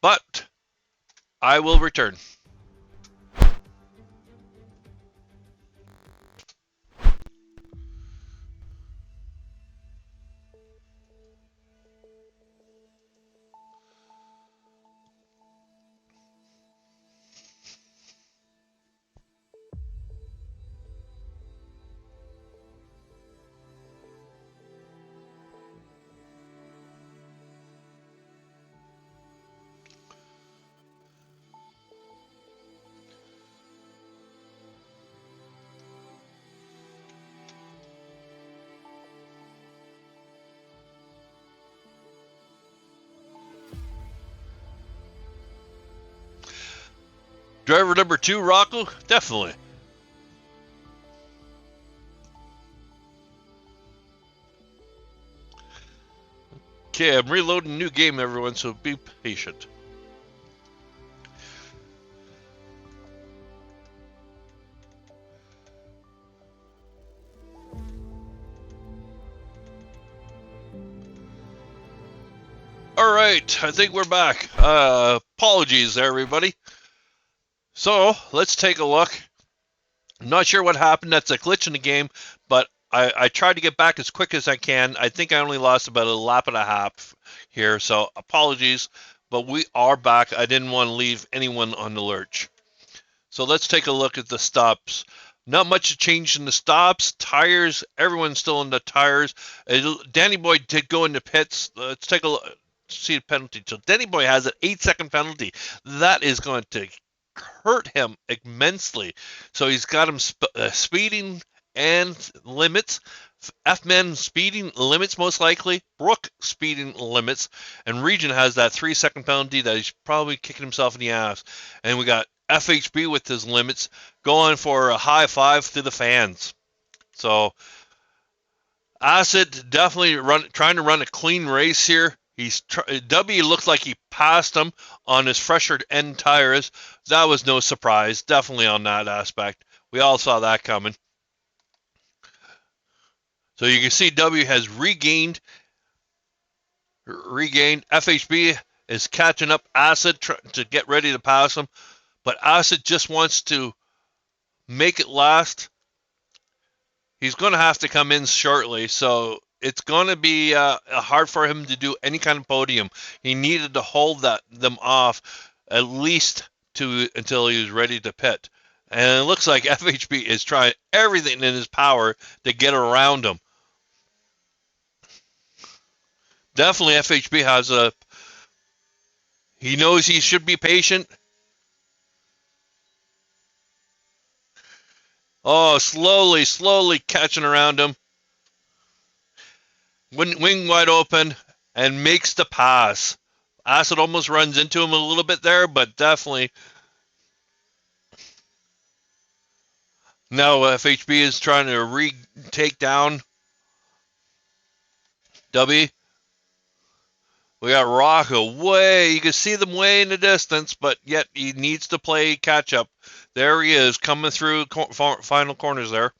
but I will return. Driver number 2, Rocco? Definitely. Okay, I'm reloading a new game, everyone, so be patient. All right, I think we're back. Apologies, everybody. So let's take a look. I'm not sure what happened. That's a glitch in the game, but I tried to get back as quick as I can. I think I only lost about a lap and a half here, so apologies. But we are back. I didn't want to leave anyone on the lurch. So let's take a look at the stops. Not much change in the stops. Tires, everyone's still in the tires. Danny Boy did go into pits. Let's take a look. See the penalty. So Danny Boy has an 8-second penalty. That is going to hurt him immensely. So he's got him speeding and limits. F-Man speeding limits most likely. Brooke speeding limits. And Region has that 3-second penalty that he's probably kicking himself in the ass. And we got FHB with his limits going for a high five to the fans. So Acid definitely trying to run a clean race here. W looks like he passed him on his fresher end tires. That was no surprise, definitely on that aspect. We all saw that coming. So you can see W has regained. FHB is catching up Acid to get ready to pass him. But Acid just wants to make it last. He's going to have to come in shortly, so it's going to be hard for him to do any kind of podium. He needed to hold them off at least until he was ready to pit. And it looks like FHB is trying everything in his power to get around him. Definitely FHB he knows he should be patient. Oh, slowly catching around him. Wing wide open and makes the pass. Acid almost runs into him a little bit there, but definitely. Now FHB is trying to retake down W. We got Rocco way. You can see them way in the distance, but yet he needs to play catch up. There he is coming through final corners there.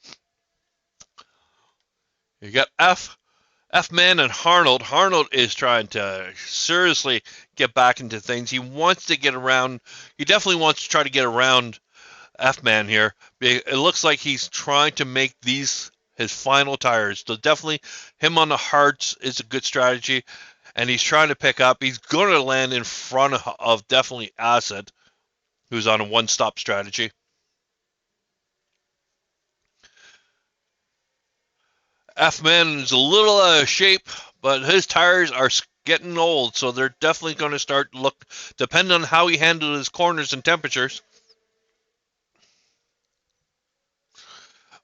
You got F-Man and Arnold. Arnold is trying to seriously get back into things. He wants to get around. He definitely wants to try to get around F-Man here. It looks like he's trying to make these his final tires. So definitely him on the hards is a good strategy. And he's trying to pick up. He's going to land in front of definitely Acid, who's on a one-stop strategy. F-Man is a little out of shape, but his tires are getting old, so they're definitely going to start depending on how he handles his corners and temperatures.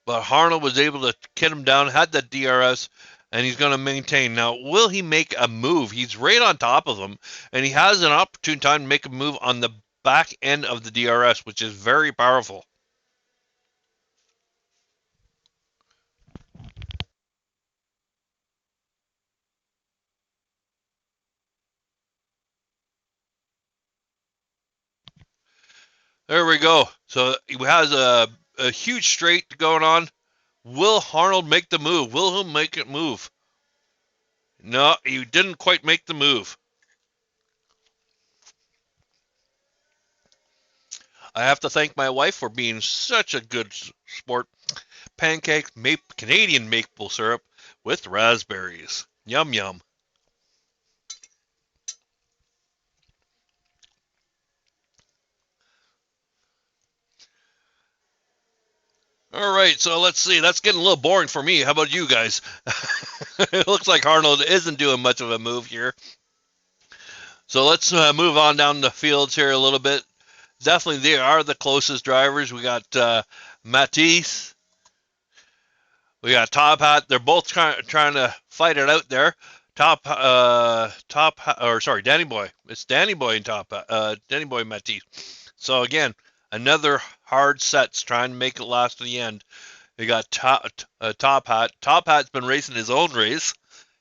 But Arnold was able to get him down, had that DRS, and he's going to maintain. Now, will he make a move? He's right on top of him, and he has an opportune time to make a move on the back end of the DRS, which is very powerful. There we go. So he has a huge straight going on. Will Arnold make the move? Will he make it move? No, he didn't quite make the move. I have to thank my wife for being such a good sport. Pancakes, Canadian maple syrup with raspberries. Yum yum. All right, so let's see. That's getting a little boring for me. How about you guys? It looks like Arnold isn't doing much of a move here. So let's move on down the fields here a little bit. Definitely, they are the closest drivers. We got Matisse, we got Top Hat. They're both trying to fight it out there. Danny Boy. It's Danny Boy and Danny Boy and Matisse. So again, another hard sets trying to make it last to the end. You got Top Hat. Top Hat's been racing his own race.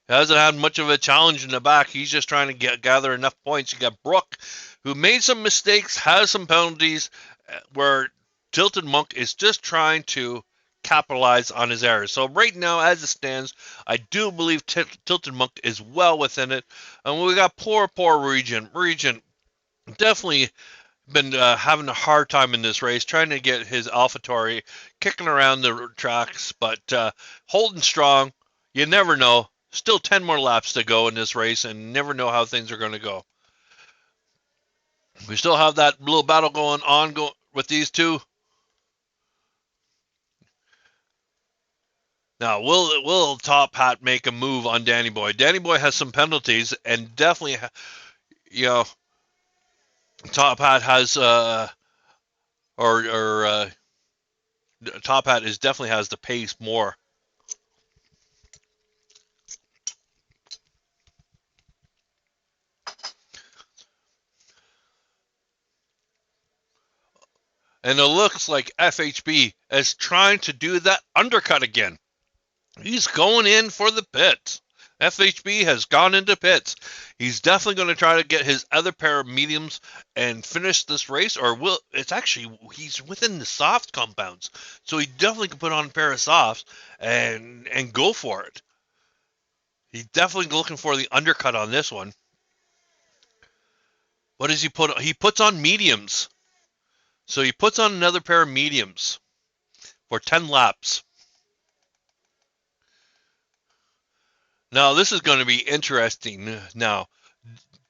He hasn't had much of a challenge in the back. He's just trying to gather enough points. You got Brooke, who made some mistakes, has some penalties, where Tilted Monk is just trying to capitalize on his errors. So right now, as it stands, I do believe Tilted Monk is well within it. And we got poor Regent. Regent definitely been having a hard time in this race, trying to get his AlphaTauri kicking around the tracks, but holding strong. You never know. Still 10 more laps to go in this race, and never know how things are going to go. We still have that little battle going on with these two. Now, will Top Hat make a move on Danny Boy? Danny Boy has some penalties, and definitely, you know, Top Hat has or Top Hat is definitely has the pace more. And it looks like FHB is trying to do that undercut again. He's going in for the pits. FHB has gone into pits. He's definitely going to try to get his other pair of mediums and finish this race, or will it's actually he's within the soft compounds, so he definitely can put on a pair of softs and go for it. He's definitely looking for the undercut on this one. What does he put on? He puts on mediums. So he puts on another pair of mediums for 10 laps. Now this is going to be interesting. Now,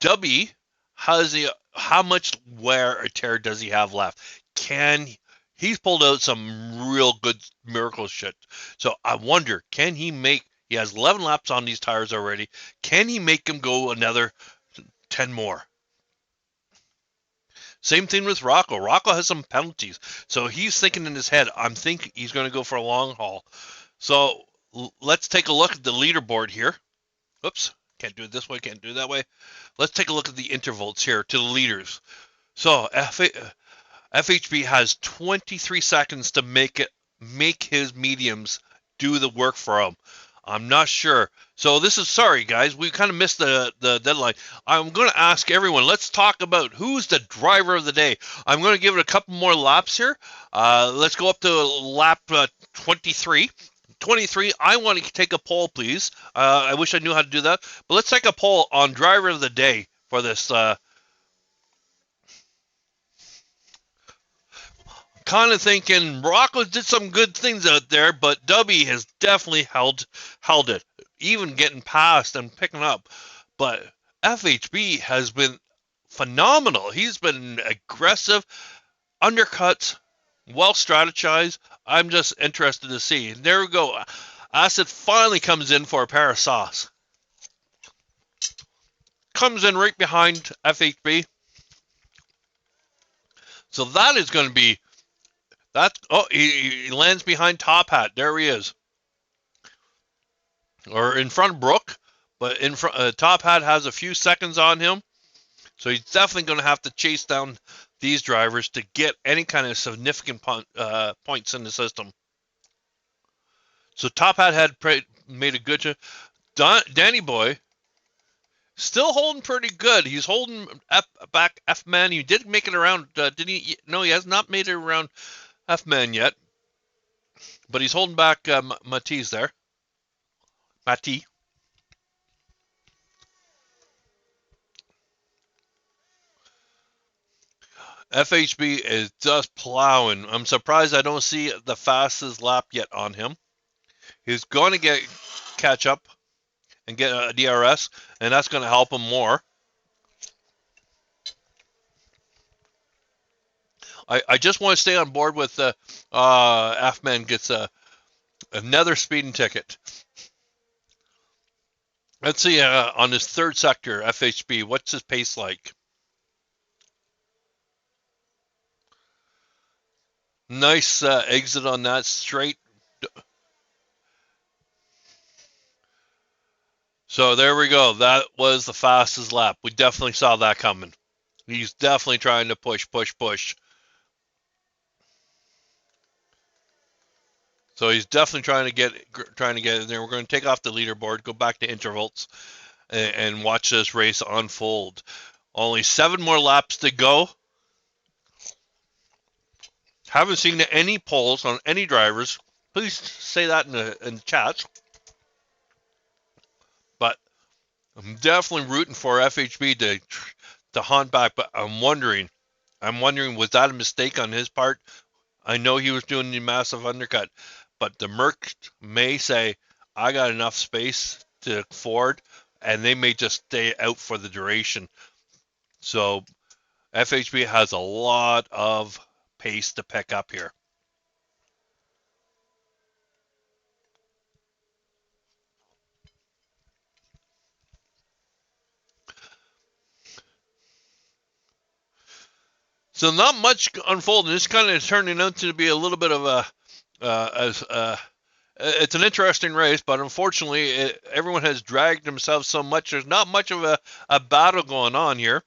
Dubby, how much wear or tear does he have left? He's pulled out some real good miracle shit. So I wonder, can he make? He has 11 laps on these tires already. Can he make him go another 10 more? Same thing with Rocco. Rocco has some penalties, so he's thinking in his head, I'm thinking he's going to go for a long haul. So let's take a look at the leaderboard here. Oops, can't do it this way, can't do it that way. Let's take a look at the intervals here to the leaders. So FHB has 23 seconds to make his mediums do the work for him. I'm not sure. So this is sorry guys, we kind of missed the deadline. I'm going to ask everyone. Let's talk about who's the driver of the day. I'm going to give it a couple more laps here. Let's go up to lap 23. 23. I want to take a poll, please. I wish I knew how to do that, but let's take a poll on driver of the day for this. Kind of thinking Rocco did some good things out there, but Dubby has definitely held it, even getting past and picking up. But FHB has been phenomenal. He's been aggressive, undercuts, well strategized. I'm just interested to see. There we go. Acid finally comes in for a pair of sauce. Comes in right behind FHB. So that is going to be that. Oh, he lands behind Top Hat. There he is, or in front of Brooke, but in front Top Hat has a few seconds on him, so he's definitely going to have to chase down these drivers to get any kind of significant points in the system. So Top Hat had made a good. Danny Boy still holding pretty good. He's holding back F Man. He did make it around. Did he? No, he has not made it around F Man yet. But he's holding back Matisse there. Matisse. FHB is just plowing. I'm surprised I don't see the fastest lap yet on him. He's going to catch up and get a DRS, and that's going to help him more. I just want to stay on board with F-Man gets another speeding ticket. Let's see on his third sector, FHB, what's his pace like? Nice exit on that straight. So there we go. That was the fastest lap. We definitely saw that coming. He's definitely trying to push. So he's definitely trying to get in there. We're going to take off the leaderboard, go back to intervals, and watch this race unfold. Only 7 more laps to go. Haven't seen any polls on any drivers. Please say that in the chat. But I'm definitely rooting for FHB to haunt back. But I'm wondering, was that a mistake on his part? I know he was doing the massive undercut, but the Merc may say, I got enough space to forward, and they may just stay out for the duration. So FHB has a lot of pace to pick up here. So not much unfolding. This kind of turning out to be a little bit of it's an interesting race, but unfortunately, everyone has dragged themselves so much. There's not much of a battle going on here,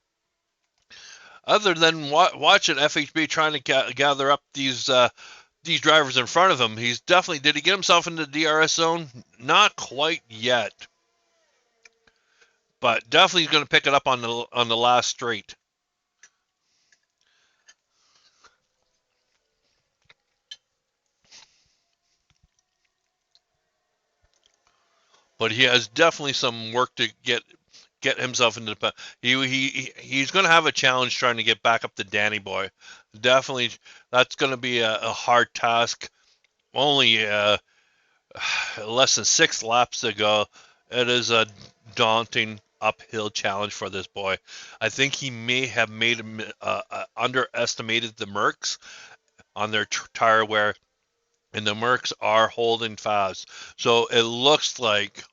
other than watching FHB trying to gather up these drivers in front of him. Did he get himself into the DRS zone? Not quite yet, but definitely he's going to pick it up on the last straight. But he has definitely some work to get himself into the. He's going to have a challenge trying to get back up to Danny Boy. Definitely, that's going to be a hard task. Only less than 6 laps to go. It is a daunting uphill challenge for this boy. I think he may have underestimated the Mercs on their tire wear, and the Mercs are holding fast. So it looks like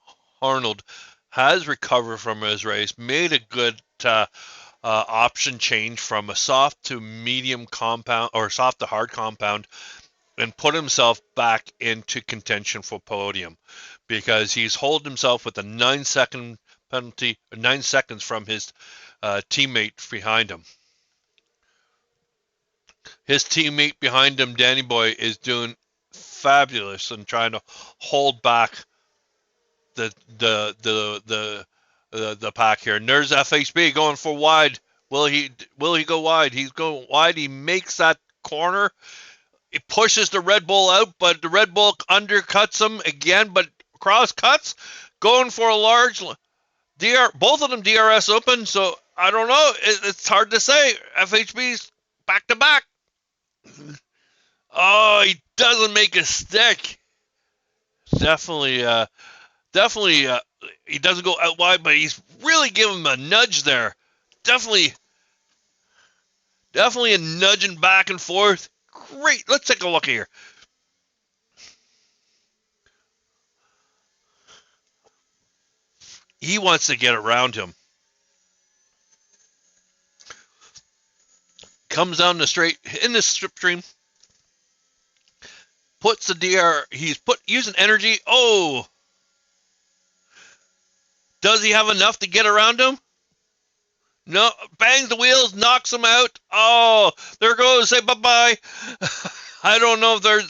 Arnold has recovered from his race, made a good option change from a soft to medium compound, or soft to hard compound, and put himself back into contention for podium, because he's held himself with a 9-second penalty, 9 seconds from his teammate behind him. His teammate behind him, Danny Boy, is doing fabulous and trying to hold back the pack here. And there's FHB going for wide. Will he go wide? He's going wide. He makes that corner. He pushes the Red Bull out, but the Red Bull undercuts him again, but cross cuts, going for a large both of them DRS open, so I don't know. It's hard to say. FHB's back to back. Oh, he doesn't make a stick. Definitely, he doesn't go out wide, but he's really giving him a nudge there. Definitely a nudging back and forth. Great. Let's take a look here. He wants to get around him. Comes down the straight in the slipstream. Puts the DR. He's using energy. Oh. Does he have enough to get around him? No. Bangs the wheels, knocks him out. Oh, there goes. Say bye-bye. I don't know if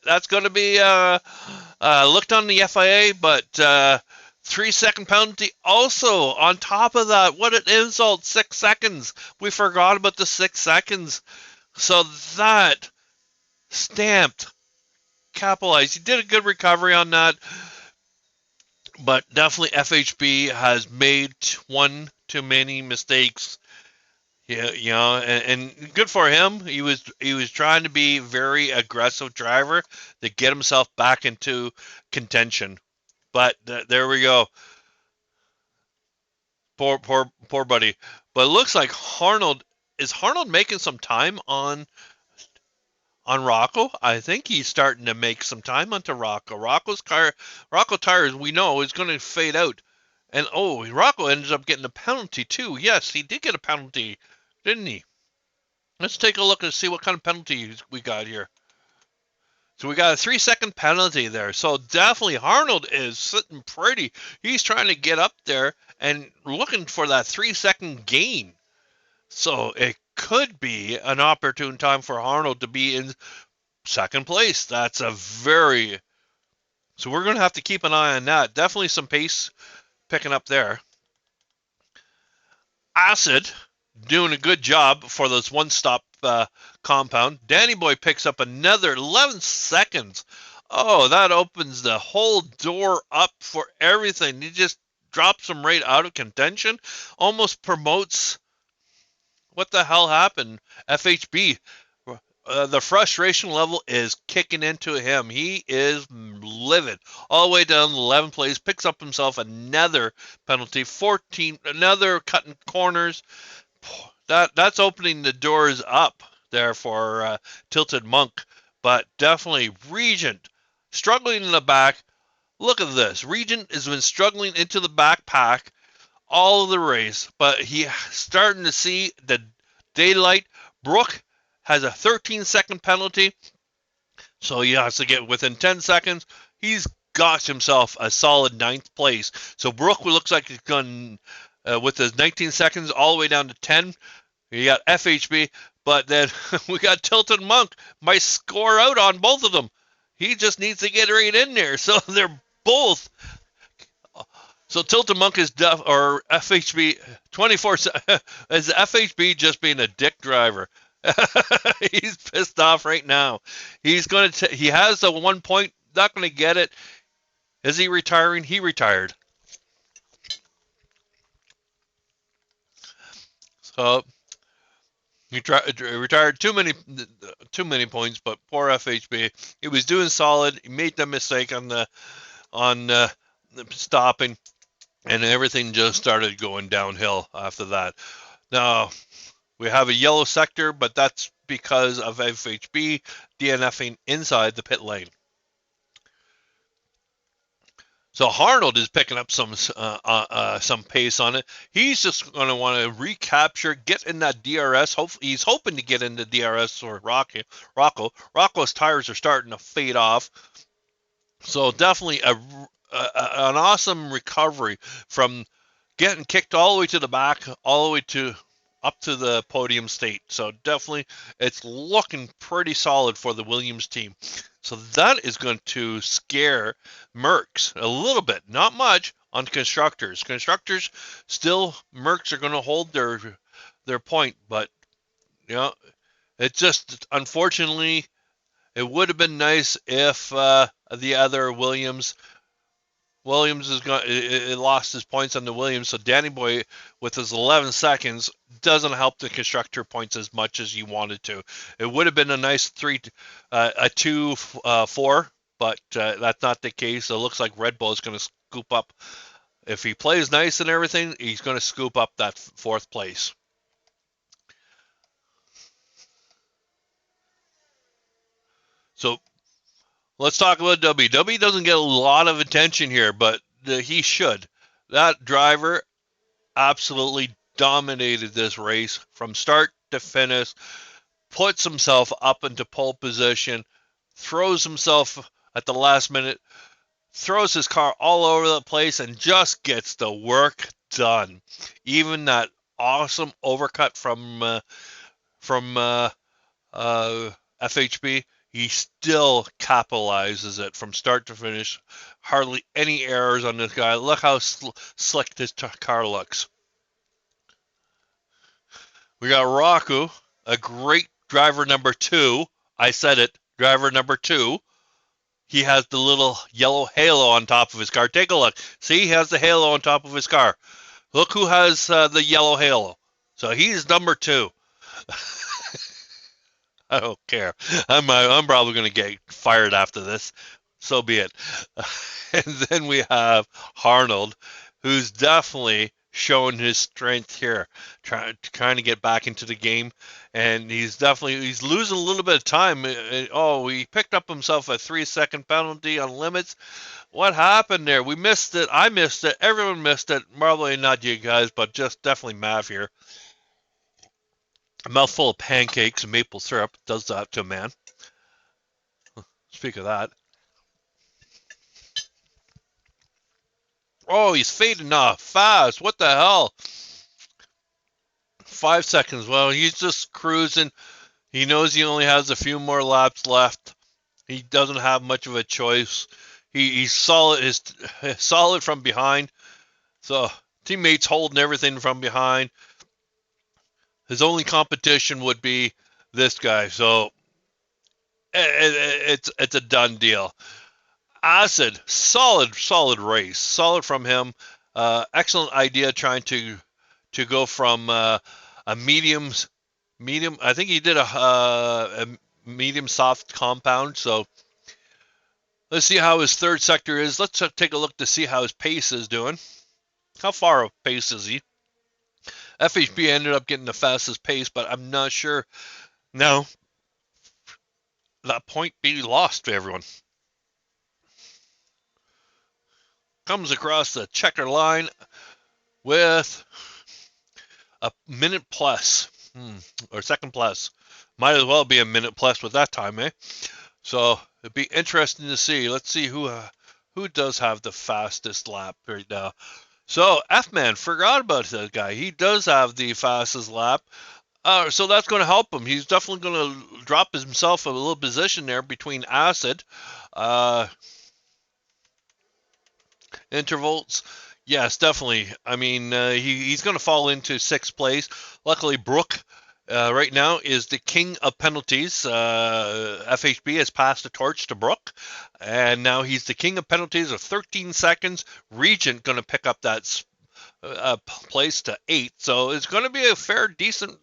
that's going to be looked on the FIA, but 3-second penalty. Also, on top of that, what an insult! 6 seconds. We forgot about the 6 seconds. So that stamped, capitalized. He did a good recovery on that, but definitely FHB has made one too many mistakes. Yeah, and good for him. He was trying to be very aggressive driver to get himself back into contention. But there we go. Poor buddy. But it looks like Arnold is Arnold making some time on Rocco. I think he's starting to make some time onto Rocco. Rocco tires we know is going to fade out. And Rocco ends up getting a penalty too. Yes, he did get a penalty, didn't he? Let's take a look and see what kind of penalty we got here. So we got a 3-second penalty there. So definitely Arnold is sitting pretty. He's trying to get up there and looking for that 3-second gain. So it could be an opportune time for Arnold to be in second place. So we're going to have to keep an eye on that. Definitely some pace picking up there. Acid doing a good job for this one-stop compound. Danny Boy picks up another 11 seconds. Oh, that opens the whole door up for everything. He just drops him right out of contention. Almost promotes. What the hell happened? FHB. The frustration level is kicking into him. He is livid. All the way down the 11th place. Picks up himself another penalty. 14. Another cutting corners. That's opening the doors up there for Tilted Monk. But definitely Regent struggling in the back. Look at this. Regent has been struggling into the backpack all of the race, but he starting to see the daylight. Brooke has a 13-second penalty, so he has to get within 10 seconds. He's got himself a solid 9th place. So Brooke looks like he's gone with his 19 seconds all the way down to 10. You got FHB, but then we got Tilted Monk. Might score out on both of them. He just needs to get right in there. So they're both. So Tilted Monk is or FHB 24. Is FHB just being a dick driver? He's pissed off right now. He has the 1 point. Not going to get it. Is he retiring? He retired. So he retired too many points, but poor FHB. He was doing solid. He made the mistake on the stopping, and everything just started going downhill after that. Now we have a yellow sector, but that's because of FHB DNFing inside the pit lane. So Arnold is picking up some pace on it. He's just going to want to recapture, get in that DRS. Hopefully, he's hoping to get into DRS or Rocco. Rocco's tires are starting to fade off. So definitely an awesome recovery from getting kicked all the way to the back, all the way to up to the podium state. So definitely it's looking pretty solid for the Williams team. So that is going to scare Mercs a little bit, not much on constructors. Constructors still Mercs are going to hold their point, but it just unfortunately it would have been nice if the other Williams lost his points on the Williams, so Danny Boy with his 11 seconds doesn't help the constructor points as much as he wanted to. It would have been a nice 2-4, but that's not the case. It looks like Red Bull is going to scoop up. If he plays nice and everything, he's going to scoop up that 4th place. So let's talk about W. W doesn't get a lot of attention here, but he should. That driver absolutely dominated this race from start to finish, puts himself up into pole position, throws himself at the last minute, throws his car all over the place, and just gets the work done. Even that awesome overcut from FHB, he still capitalizes it from start to finish. Hardly any errors on this guy. Look how slick this car looks. We got Raku, a great driver number 2. I said it, driver number 2. He has the little yellow halo on top of his car. Take a look. See, he has the halo on top of his car. Look who has the yellow halo. So he's number 2. I don't care. I'm probably going to get fired after this. So be it. And then we have Arnold, who's definitely showing his strength here, trying to get back into the game, and he's losing a little bit of time. Oh, he picked up himself a 3-second penalty on limits. What happened there? We missed it. I missed it. Everyone missed it. Probably not you guys, but just definitely Mav here. A mouthful of pancakes and maple syrup does that to a man. Speak of that. Oh, he's fading off fast. What the hell? 5 seconds. Well, he's just cruising. He knows he only has a few more laps left. He doesn't have much of a choice. He's solid. He's solid from behind. So teammates holding everything from behind. His only competition would be this guy. So it's a done deal. Acid, solid race, solid from him. Excellent idea trying to go from a medium. I think he did a medium soft compound. So let's see how his third sector is. Let's take a look to see how his pace is doing. How far of pace is he? FHB ended up getting the fastest pace, but I'm not sure. Now, that point be lost to everyone. Comes across the checker line with a minute plus, or second plus. Might as well be a minute plus with that time, eh? So it'd be interesting to see. Let's see who does have the fastest lap right now. So F-Man, forgot about that guy. He does have the fastest lap. So that's going to help him. He's definitely going to drop himself a little position there between Acid. Intervals, yes, definitely. I mean, he's going to fall into 6th place. Luckily, Brooke right now is the king of penalties. FHB has passed the torch to Brooke, and now he's the king of penalties of 13 seconds. Regent going to pick up that place to 8th. So it's going to be a fair, decent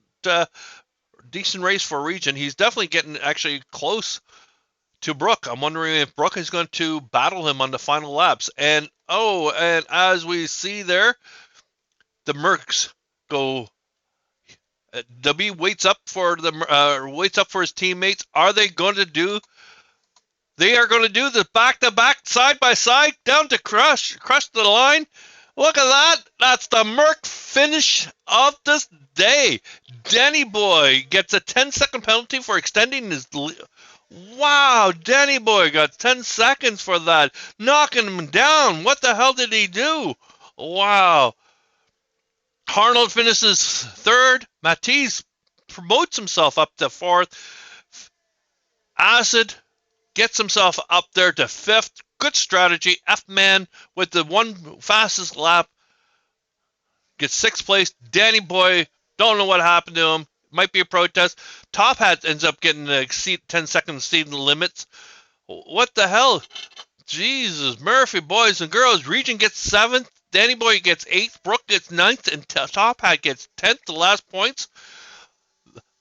race for Regent. He's definitely getting actually close to Brooke. I'm wondering if Brooke is going to battle him on the final laps. And as we see there, the Mercs go. W waits up for his teammates. Are they going to do? They are going to do the back-to-back, side-by-side, down to crush the line. Look at that. That's the Merc finish of this day. Danny Boy gets a 10-second penalty for extending his. Wow, Danny Boy got 10 seconds for that, knocking him down. What the hell did he do? Wow. Arnold finishes 3rd. Matisse promotes himself up to 4th. Acid gets himself up there to 5th. Good strategy. F-Man with the one fastest lap gets 6th place. Danny Boy, don't know what happened to him. Might be a protest. Top Hat ends up getting the 10-second season limits. What the hell? Jesus, Murphy, boys and girls. Regent gets 7th. Danny Boy gets 8th. Brooke gets 9th. And Top Hat gets 10th, the last points.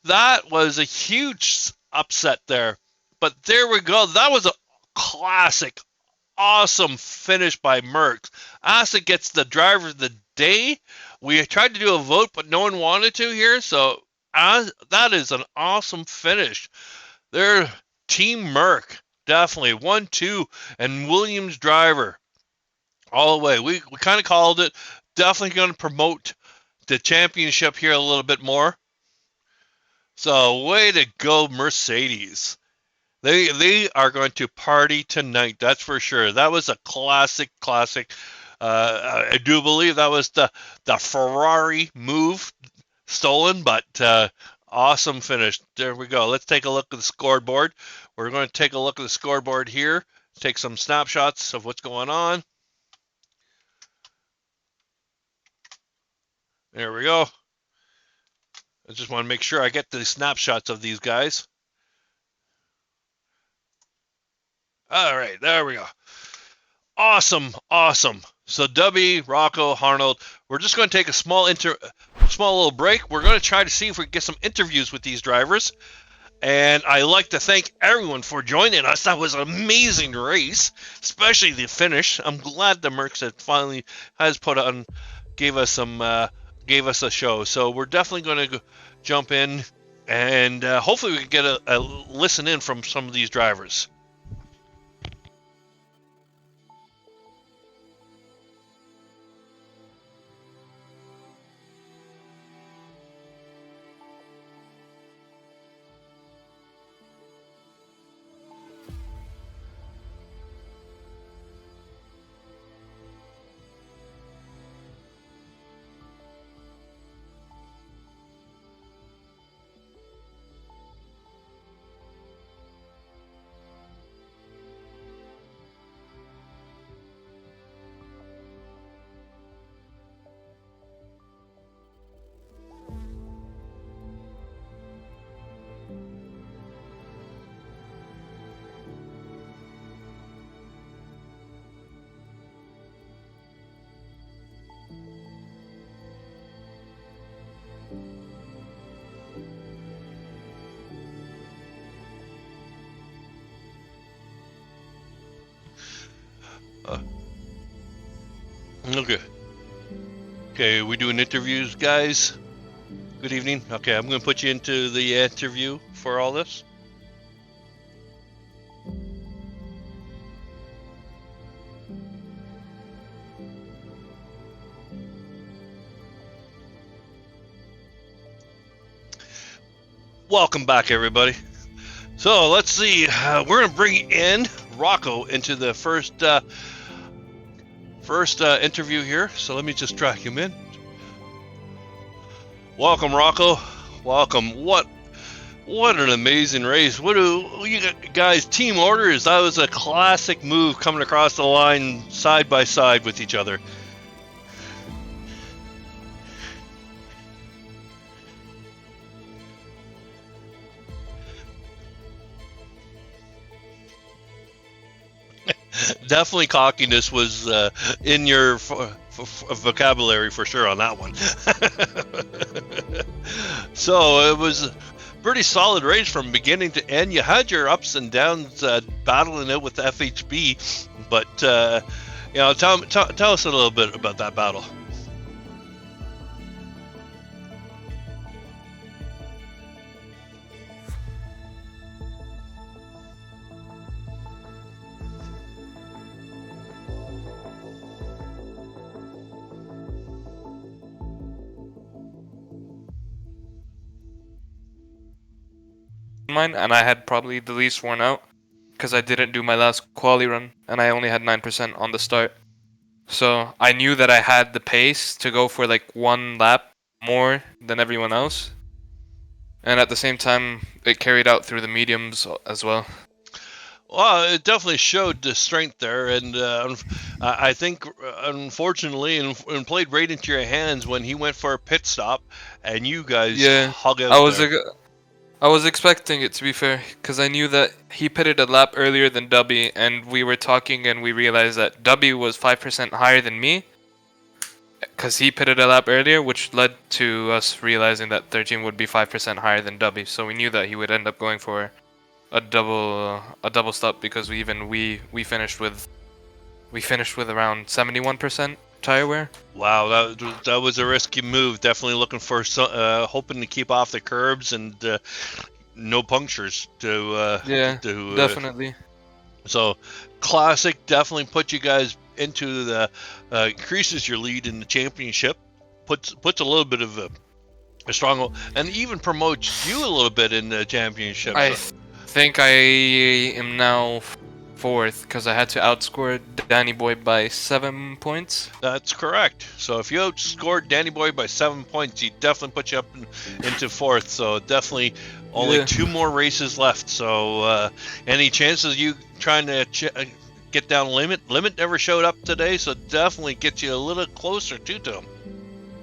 That was a huge upset there. But there we go. That was a classic, awesome finish by Merckx. Acid gets the driver of the day. We tried to do a vote, but no one wanted to here. So that is an awesome finish. They're Team Merc, definitely 1-2, and Williams driver all the way. We kind of called it. Definitely going to promote the championship here a little bit more. So way to go, Mercedes. They are going to party tonight. That's for sure. That was a classic. I do believe that was the Ferrari move. Stolen, but awesome finish. There we go. Let's take a look at the scoreboard. We're going to take a look at the scoreboard here, take some snapshots of what's going on. There we go. I just want to make sure I get the snapshots of these guys. All right, there we go. Awesome. So W, Rocco, Arnold. We're just going to take a small small little break. We're going to try to see if we can get some interviews with these drivers. And I'd like to thank everyone for joining us. That was an amazing race, especially the finish. I'm glad the Mercs had finally gave us a show. So we're definitely going to jump in, and hopefully we can get a listen in from some of these drivers. Okay, we doing interviews, guys? Good evening. Okay, I'm going to put you into the interview for all this. Welcome back, everybody. So let's see. We're going to bring in Rocco into the first interview here. So let me just drag him in. Welcome, Rocco. Welcome. What an amazing race. What do you guys, team orders? That was a classic move, coming across the line side by side with each other. Definitely cockiness was in your vocabulary for sure on that one. So it was a pretty solid race from beginning to end. You had your ups and downs battling it with FHB, but tell us a little bit about that battle. Mine, and I had probably the least worn out because I didn't do my last quali run and I only had 9% on the start. So I knew that I had the pace to go for like one lap more than everyone else, and at the same time it carried out through the mediums as well. Well, it definitely showed the strength there, and I think, unfortunately, and played right into your hands when he went for a pit stop, and you guys hug out there. I was expecting it, to be fair, because I knew that he pitted a lap earlier than Dubby, and we were talking and we realized that Dubby was 5% higher than me, because he pitted a lap earlier, which led to us realizing that 13 would be 5% higher than Dubby, so we knew that he would end up going for a double stop, because we finished with around 71% tire wear. Wow, that was a risky move. Definitely looking for hoping to keep off the curbs and no punctures to definitely. So classic, definitely put you guys into the increases your lead in the championship, puts a little bit of a strong, and even promotes you a little bit in the championship. I think I am now 4th because I had to outscore Danny Boy by 7 points. That's correct. So if you outscored Danny Boy by 7 points, he definitely put you up into 4th. So definitely only 2 more races left. So any chances you trying to get down Limit? Limit never showed up today, so definitely get you a little closer to him.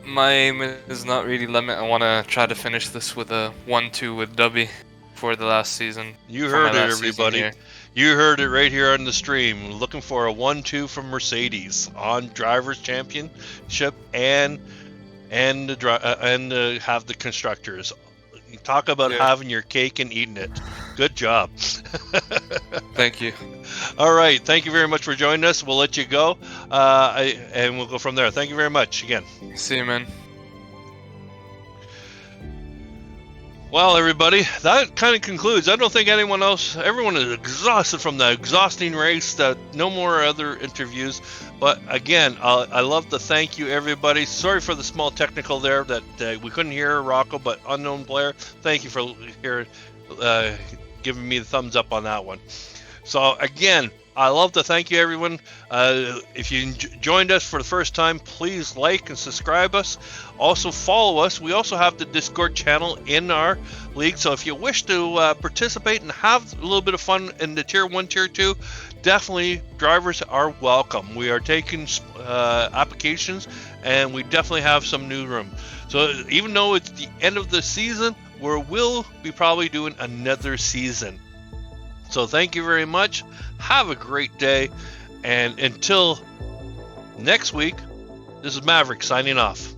My aim is not really Limit. I want to try to finish this with a 1-2 with Dubby for the last season. You heard it, everybody. You heard it right here on the stream. Looking for a 1-2 from Mercedes on Drivers' Championship and and have the constructors. You talk about Yeah. having your cake and eating it. Good job. Thank you. All right. Thank you very much for joining us. We'll let you go, and we'll go from there. Thank you very much again. See you, man. Well, everybody, that kind of concludes. I don't think everyone is exhausted from the exhausting race. No more other interviews. But again, I love to thank you, everybody. Sorry for the small technical there that we couldn't hear Rocco, but Unknown Blair, thank you for giving me the thumbs up on that one. So again, I love to thank you, everyone. If you joined us for the first time, please like and subscribe us. Also follow us. We also have the Discord channel in our league. So if you wish to participate and have a little bit of fun in the Tier 1, Tier 2, definitely drivers are welcome. We are taking applications, and we definitely have some new room. So even though it's the end of the season, we'll be probably doing another season. So thank you very much. Have a great day. And until next week, this is Maverick signing off.